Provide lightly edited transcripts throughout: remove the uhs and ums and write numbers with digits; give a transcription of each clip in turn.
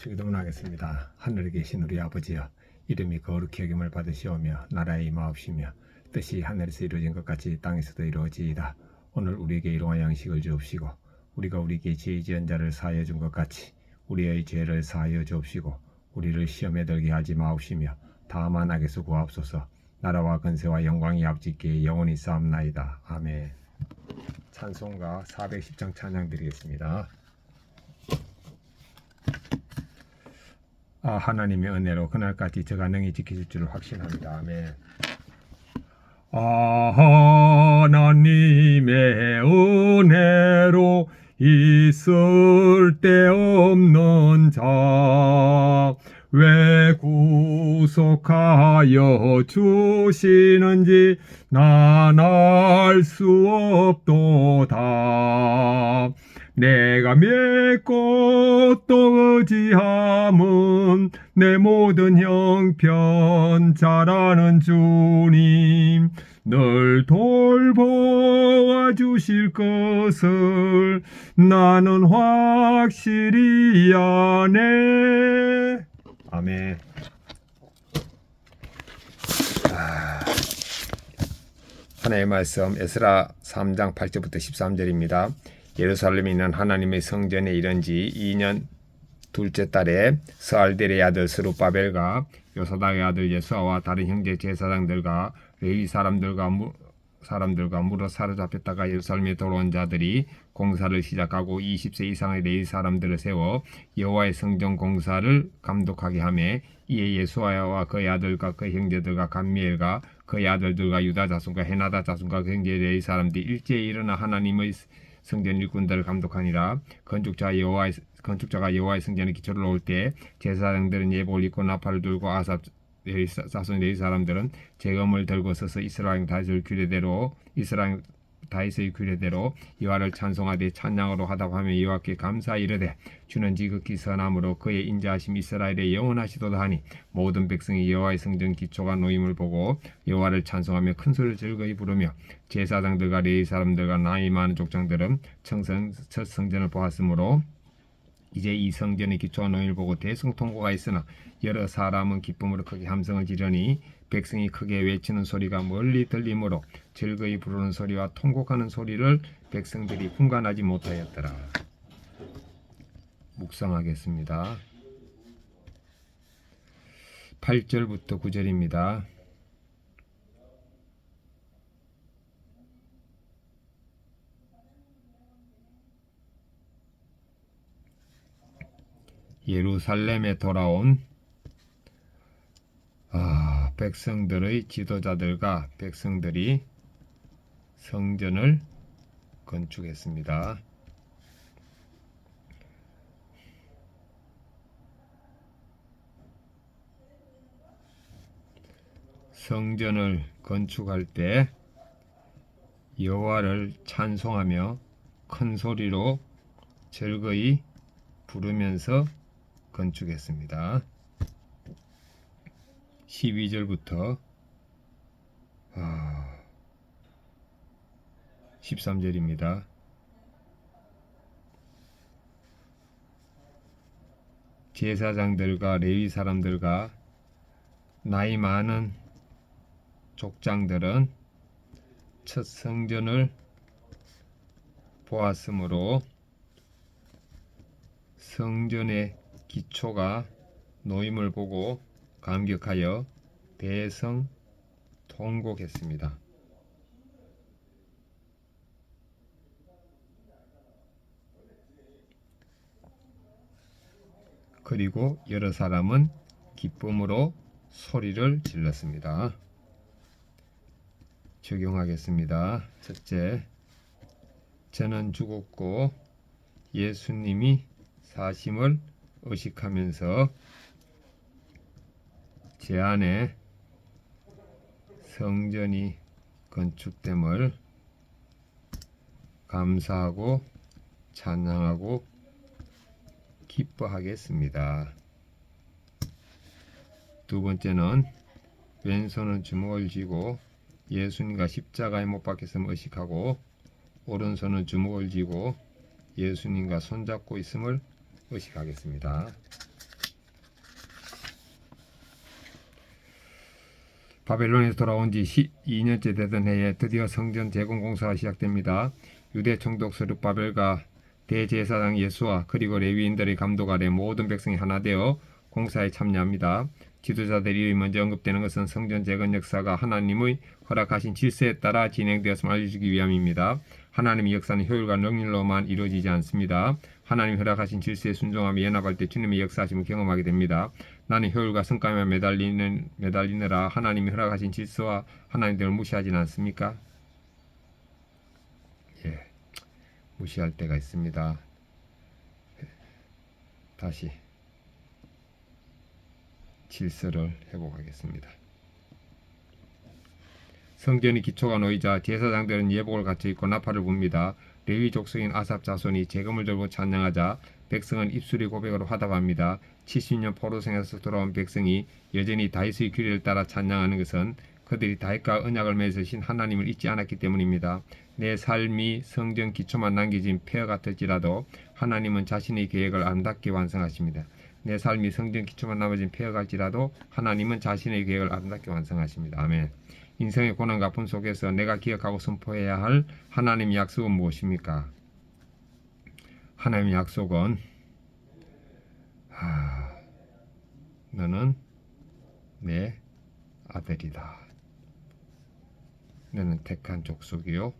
기도문하겠습니다. 하늘에 계신 우리 아버지여, 이름이 거룩히 여김을 받으시오며 나라의 임하옵시며 뜻이 하늘에서 이루어진 것 같이 땅에서도 이루어지이다. 오늘 우리에게 일용할 양식을 주옵시고 우리가 우리에게 죄 지은 자를 사하여 준 것 같이 우리의 죄를 사하여 주옵시고 우리를 시험에 들게 하지 마옵시며 다만 악에서 구하옵소서. 나라와 근세와 영광이 아버지께 영원히 싸움나이다. 아멘. 찬송가 410장 찬양 드리겠습니다. 하나님의 은혜로 그날까지 저가 능히 지키실 줄을 확신합니다. 아멘. 하나님의 은혜로 있을 데 없는 자 왜 구속하여 주시는지 난 알 수 없도다. 내가 믿고 또 의지함은 내 모든 형편 잘 아는 주님 늘 돌보아 주실 것을 나는 확실히 아네. 아멘. 하나님의 말씀 에스라 3장 8절부터 13절입니다. 예루살렘에 있는 하나님의 성전에 이른 지 2년 둘째 달에 스알델의 아들 스룹바벨과 요사닥의 아들 예수아와 다른 형제 제사장들과 레위 사람들과 물어 사로잡혔다가 예루살렘에 돌아온 자들이 공사를 시작하고 20세 이상의 레위 사람들을 세워 여호와의 성전 공사를 감독하게 하며 이에 예수아와 그의 아들과 그의 형제들과 감미엘과 그의 아들들과 유다 자손과 헤나다 자손과 그 형제 레위 사람들이 일제히 일어나 하나님의 성전 일꾼들을 감독하니라. 건축자가 여호와의 성전에 기초를 놓을 때 제사장들은 예복을 입고 나팔을 들고 아삽 자손 레위 사람들은 재검을 들고 서서 이스라엘 다윗의 규례대로 여호와를 찬송하되 찬양으로 하다고 하며 여호와께 감사 이르되 주는 지극히 선함으로 그의 인자하심 이스라엘의 영원하시도다 하니 모든 백성이 여호와의 성전 기초가 놓임을 보고 여호와를 찬송하며 큰 소리를 즐거이 부르며 제사장들과 레위 사람들과 나이 많은 족장들은 첫 성전을 보았으므로 이제 이 성전의 기초가 놓임을 보고 대성통곡가 있으나 여러 사람은 기쁨으로 크게 함성을 지르니 백성이 크게 외치는 소리가 멀리 들리므로 즐거이 부르는 소리와 통곡하는 소리를 백성들이 분간하지 못하였더라. 묵상하겠습니다. 8절부터 9절입니다. 예루살렘에 돌아온 백성들의 지도자들과 백성들이 성전을 건축했습니다. 성전을 건축할 때 여호와를 찬송하며 큰 소리로 즐거이 부르면서 건축했습니다. 12절부터 13절입니다. 제사장들과 레위 사람들과 나이 많은 족장들은 첫 성전을 보았으므로 성전의 기초가 놓임을 보고 감격하여 대성통곡했습니다. 그리고 여러 사람은 기쁨으로 소리를 질렀습니다. 적용하겠습니다. 첫째, 저는 죽었고 예수님이 사심을 의식하면서 제 안에 성전이 건축됨을 감사하고 찬양하고 기뻐하겠습니다. 두 번째는 왼손은 주먹을 쥐고 예수님과 십자가에 못 박혔음을 의식하고 오른손은 주먹을 쥐고 예수님과 손잡고 있음을 의식하겠습니다. 바벨론에서 돌아온 지 12년째 되던 해에 드디어 성전 재건 공사가 시작됩니다. 유대 총독 스룹바벨과 대제사장 예수와 그리고 레위인들의 감독 아래 모든 백성이 하나 되어 공사에 참여합니다. 지도자들이 먼저 언급되는 것은 성전 재건 역사가 하나님의 허락하신 질서에 따라 진행되었음을 알려주기 위함입니다. 하나님의 역사는 효율과 능률로만 이루어지지 않습니다. 하나님이 허락하신 질서에 순종하며 연합할 때 주님의 역사하심을 경험하게 됩니다. 나는 효율과 성과에만 매달리느라 하나님이 허락하신 질서와 하나님들을 무시하지는 않습니까? 예, 무시할 때가 있습니다. 다시 질서를 회복하겠습니다. 성전의 기초가 놓이자 제사장들은 예복을 갖춰 입고 나팔을 붑니다. 레위 족속인 아삽 자손이 재금을 들고 찬양하자 백성은 입술의 고백으로 화답합니다. 70년 포로생에서 돌아온 백성이 여전히 다윗의 규례를 따라 찬양하는 것은 그들이 다윗과 언약을 맺으신 하나님을 잊지 않았기 때문입니다. 내 삶이 성전 기초만 남겨진 폐허 같을지라도 하나님은 자신의 계획을 아름답게 완성하십니다. 내 삶이 성전 기초만 남아진 폐허 같지라도 하나님은 자신의 계획을 아름답게 완성하십니다. 아멘. 인생의 고난과 아픔 속에서 내가 기억하고 선포해야 할 하나님의 약속은 무엇입니까? 하나님의 약속은 너는 내 아들이다. 너는 택한 족속이요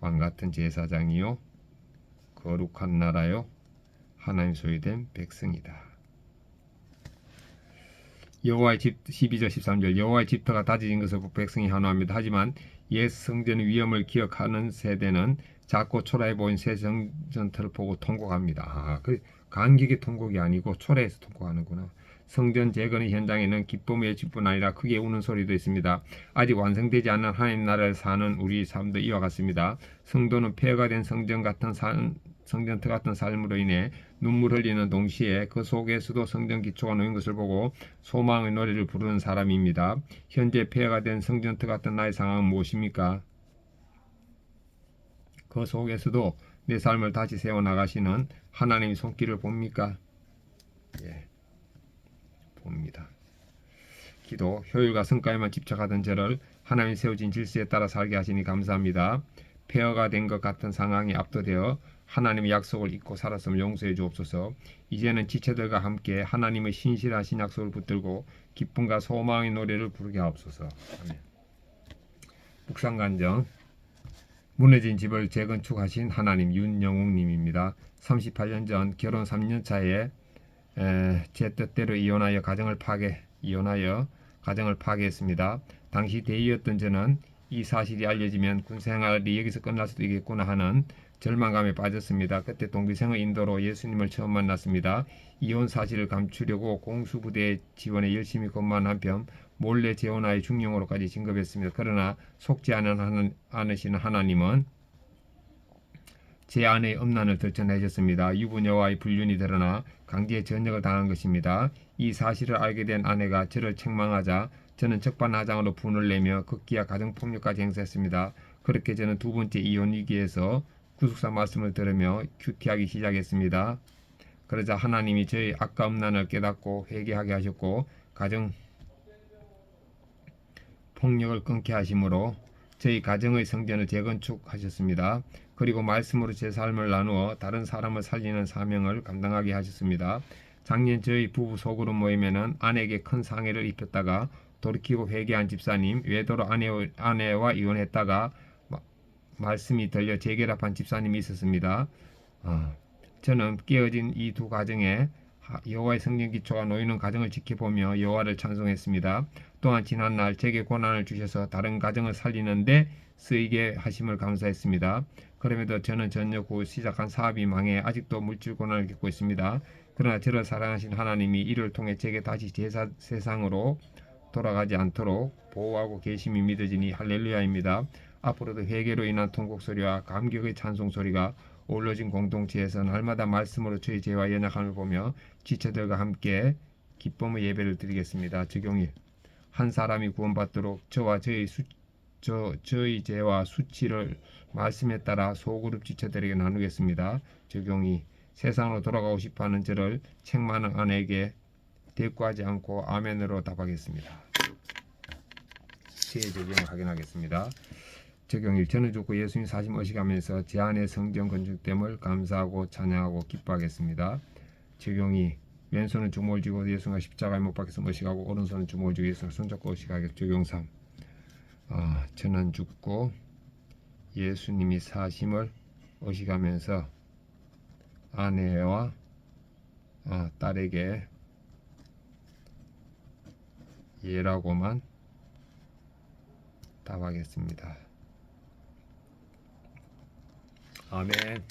왕같은 제사장이요 거룩한 나라요 하나님 소유된 백성이다. 여호와의 집 12절 13절 여호와의 집터가 다져진 것을 보고 백성이 환호합니다. 하지만 옛 성전의 위험을 기억하는 세대는 작고 초라해 보인 새 성전터를 보고 통곡합니다. 그 감격의 통곡이 아니고 초라해서 통곡하는구나. 성전 재건의 현장에는 기쁨의 집뿐 아니라 크게 우는 소리도 있습니다. 아직 완성되지 않은 하나님 나라를 사는 우리 삶도 이와 같습니다. 성도는 폐허가 된 성전터 같은 삶으로 인해 눈물 흘리는 동시에 그 속에서도 성전 기초가 놓인 것을 보고 소망의 노래를 부르는 사람입니다. 현재 폐허가 된 성전터 같은 나의 상황은 무엇입니까? 그 속에서도 내 삶을 다시 세워나가시는 하나님의 손길을 봅니까? 예, 봅니다. 기도, 효율과 성과에만 집착하던 저를 하나님이 세워진 질서에 따라 살게 하시니 감사합니다. 폐허가 된 것 같은 상황에 압도되어 하나님의 약속을 잊고 살았음을 용서해 주옵소서. 이제는 지체들과 함께 하나님의 신실하신 약속을 붙들고 기쁨과 소망의 노래를 부르게 하옵소서. 아멘. 묵상간정 무너진 집을 재건축하신 하나님 윤영웅님입니다. 38년 전 결혼 3년 차에 제 뜻대로 이혼하여 가정을 파괴했습니다. 당시 대의였던 저는 이 사실이 알려지면 군생활이 여기서 끝날 수도 있겠구나 하는 절망감에 빠졌습니다. 그때 동기생의 인도로 예수님을 처음 만났습니다. 이혼 사실을 감추려고 공수부대 지원에 열심히 근무한 한편 몰래 재혼하여 중용으로까지 진급했습니다. 그러나 속지 않으시는 하나님은 제 아내의 음란을 들춰내셨습니다. 유부녀와의 불륜이 드러나 강제 전역을 당한 것입니다. 이 사실을 알게 된 아내가 저를 책망하자 저는 적반하장으로 분을 내며 극기야 가정폭력까지 행사했습니다. 그렇게 저는 두 번째 이혼 위기에서 구속사 말씀을 들으며 큐티하기 시작했습니다. 그러자 하나님이 저의 악과 음란을 깨닫고 회개하게 하셨고 가정 폭력을 끊게 하심으로 저희 가정의 성전을 재건축하셨습니다. 그리고 말씀으로 제 삶을 나누어 다른 사람을 살리는 사명을 감당하게 하셨습니다. 작년 저희 부부 소그룹 모임에는 아내에게 큰 상해를 입혔다가 돌이키고 회개한 집사님, 외도로 아내와 이혼했다가 말씀이 들려 재결합한 집사님이 있었습니다. 저는 깨어진 이 두 가정에 여호와의 성전 기초가 놓이는 가정을 지켜보며 여호와를 찬송했습니다. 또한 지난날 제게 고난을 주셔서 다른 가정을 살리는데 쓰이게 하심을 감사했습니다. 그럼에도 저는 전역 후 시작한 사업이 망해 아직도 물질 고난을 겪고 있습니다. 그러나 저를 사랑하신 하나님이 이를 통해 제게 다시 세상으로 돌아가지 않도록 보호하고 계심이 믿어지니 할렐루야입니다. 앞으로도 회개로 인한 통곡 소리와 감격의 찬송 소리가 어우러진 공동체에서 날마다 말씀으로 저희 죄와 연약함을 보며 지체들과 함께 기쁨의 예배를 드리겠습니다. 적용 1. 한 사람이 구원받도록 저희 죄와 수치를 말씀에 따라 소그룹 지체들에게 나누겠습니다. 적용 2. 세상으로 돌아가고 싶어하는 저를 책망하는 아내에게 대꾸하지 않고 아멘으로 답하겠습니다. 피해 적용을 확인하겠습니다. 적용 1. 저는 죽고 예수님 사심 의식하면서 제 안에 성전 건축됨을 감사하고 찬양하고 기뻐하겠습니다. 적용 2. 왼손은 주먹을 쥐고 예수가 십자가에 못 박혀서 의식하고 오른손은 주먹을 쥐고 예수를 손잡고 의식하겠습니다. 적용 3. 저는 죽고 예수님이 사심을 의식하면서 아내와 딸에게 예라고만 답하겠습니다. 아멘.